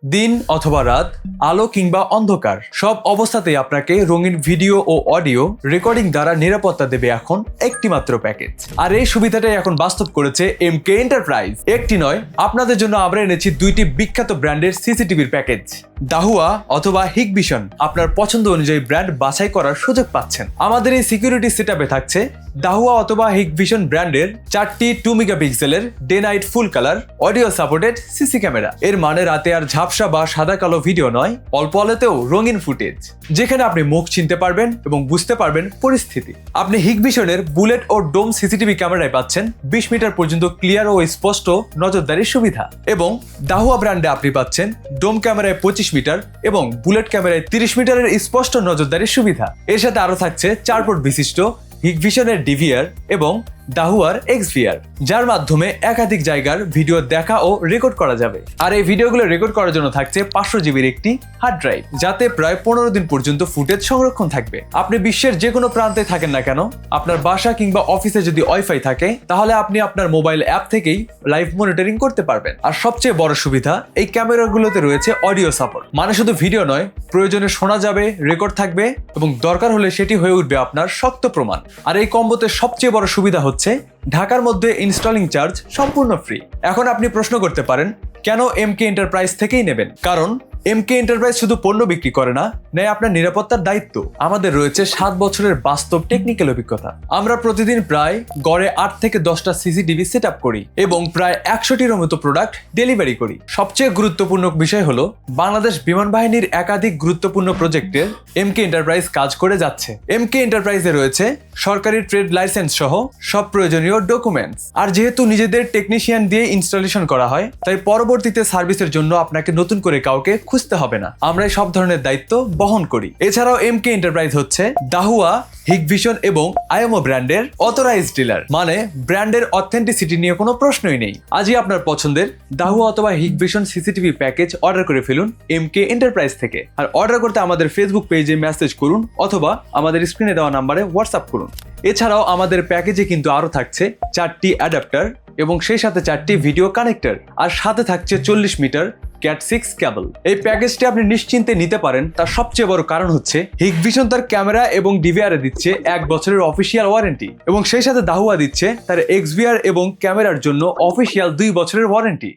দিন অথবা রাত, আলো কিংবা অন্ধকার, সব অবস্থাতেই আপনাকে রঙিন ভিডিও ও অডিও রেকর্ডিং দ্বারা নিরাপত্তা দেবে এখন একটি মাত্র প্যাকেজ। আর এই সুবিধাটাই এখন বাস্তব করেছে এমকে এন্টারপ্রাইজ। একটি নয়, আপনাদের জন্য আমরা এনেছি দুইটি বিখ্যাত ব্র্যান্ডের সিসিটিভির প্যাকেজ। দাহুয়া অথবা হিগভিশন, আপনার পছন্দ অনুযায়ী ব্র্যান্ড বাছাই করার সুযোগ পাচ্ছেন। আমাদের এই সিকিউরিটি সেটআপে থাকছে দাহুয়া অথবা হিগভিশন ব্র্যান্ডের 4টি 2 মেগাপিক্সেলের day night full colour audio supported CC camera. এর মানে রাতে আর ঝাপসা বা সাদা কালো ভিডিও নয়, অল্প আলোতেও রঙিন ফুটেজ, যেখানে আপনি মুখ চিনতে পারবেন এবং বুঝতে পারবেন পরিস্থিতি। আপনি হিগভিশনের বুলেট ও ডোম সিসিটিভি ক্যামেরায় পাচ্ছেন 20 মিটার পর্যন্ত ক্লিয়ার ও স্পষ্ট নজরদারির সুবিধা, এবং দাহুয়া ব্র্যান্ডে আপনি পাচ্ছেন ডোম ক্যামেরায় 25 মিটার এবং বুলেট ক্যামেরায় 30 মিটারের স্পষ্ট নজরদারির সুবিধা। এর সাথে আরো থাকছে 4 পোর্ট বিশিষ্ট হিগভিশনের ডিভিআর এবং দাহুয়ার এক্সভিআর, যার মাধ্যমে একাধিক জায়গার ভিডিও দেখা ও রেকর্ড করা যাবে। আর এই ভিডিওগুলো রেকর্ড করার জন্য থাকছে 500 জিবির একটি হার্ড ড্রাইভ, যাতে প্রায় 15 দিন পর্যন্ত ফুটেজ সংরক্ষণ থাকবে। আপনি বিশ্বের যে কোনো প্রান্তে থাকেন না কেন, আপনার বাসা কিংবা অফিসে যদি ওয়াইফাই থাকে, তাহলে আপনি আপনার মোবাইল অ্যাপ থেকেই লাইভ মনিটরিং করতে পারবেন। আর সবচেয়ে বড় সুবিধা, এই ক্যামেরাগুলোতে রয়েছে অডিও সাপোর্ট, মানে শুধু ভিডিও নয়, প্রয়োজনে শোনা যাবে, রেকর্ড থাকবে এবং দরকার হলে সেটি হয়ে উঠবে আপনার শক্ত প্রমাণ। আর এই কম্বোতে সবচেয়ে বড় সুবিধা হচ্ছে ঢাকার মধ্যে ইনস্টলিং চার্জ সম্পূর্ণ ফ্রি। এখন আপনি প্রশ্ন করতে পারেন, কেন এমকে এন্টারপ্রাইজ থেকেই নেবেন? কারণ এমকে এন্টারপ্রাইজ শুধু পণ্য বিক্রি করে না, নেয় আপনার নিরাপত্তার দায়িত্ব। আমাদের রয়েছে 7 বছরের বাস্তব টেকনিক্যাল অভিজ্ঞতা। আমরা প্রতিদিন প্রায় গড়ে 8 থেকে 10টা সিসিটিভি সেট আপ করি এবং প্রায় 100টির মতো প্রোডাক্ট ডেলিভারি করি। সবচেয়ে গুরুত্বপূর্ণ বিষয় হলো, বাংলাদেশ বিমান বাহিনীর একাধিক গুরুত্বপূর্ণ প্রজেক্টের এমকে এন্টারপ্রাইজ কাজ করে যাচ্ছে। এমকে এন্টারপ্রাইজে রয়েছে সরকারি ট্রেড লাইসেন্স সহ সব প্রয়োজনীয় ডকুমেন্টস। আর যেহেতু নিজেদের টেকনিশিয়ান দিয়ে ইনস্টলেশন করা হয়, তাই পরবর্তীতে সার্ভিসের জন্য আপনাকে নতুন করে কাউকে খুঁজতে হবে না। আমরা সব ধরনের দায়িত্ব বহন করি। এছাড়াও এমকে এন্টারপ্রাইজ হচ্ছে দাহুয়া, হিগভিশন এবং আইএমও ব্র্যান্ডের অথরাইজড ডিলার, মানে ব্র্যান্ডের অথেন্টিসিটি নিয়ে কোনো প্রশ্নই নেই। আজই আপনার পছন্দের দাহুয়া অথবা হিগভিশন সিসিটিভি প্যাকেজ অর্ডার করে ফেলুন এমকে এন্টারপ্রাইজ থেকে। আর অর্ডার করতে আমাদের ফেসবুক পেজে মেসেজ করুন অথবা আমাদের স্ক্রিনে দেওয়া নাম্বারে হোয়াটসঅ্যাপ করুন। এছাড়াও আমাদের প্যাকেজে কিন্তু আরো থাকছে 4টি অ্যাডাপ্টার এবং সেই সাথে 4টি ভিডিও কানেক্টর, আর সাথে থাকছে 40 মিটার ক্যাট 6 কেবল। এই প্যাকেজটি আপনি নিশ্চিন্তে নিতে পারেন। তার সবচেয়ে বড় কারণ হচ্ছে হিগভিশন তার ক্যামেরা এবং ডিভিআর দিচ্ছে 1 বছরের অফিসিয়াল ওয়ারেন্টি, এবং সেই সাথে দাহুয়া দিচ্ছে তার এক্সভিআর এবং ক্যামেরার জন্য অফিসিয়াল 2 বছরের ওয়ারেন্টি।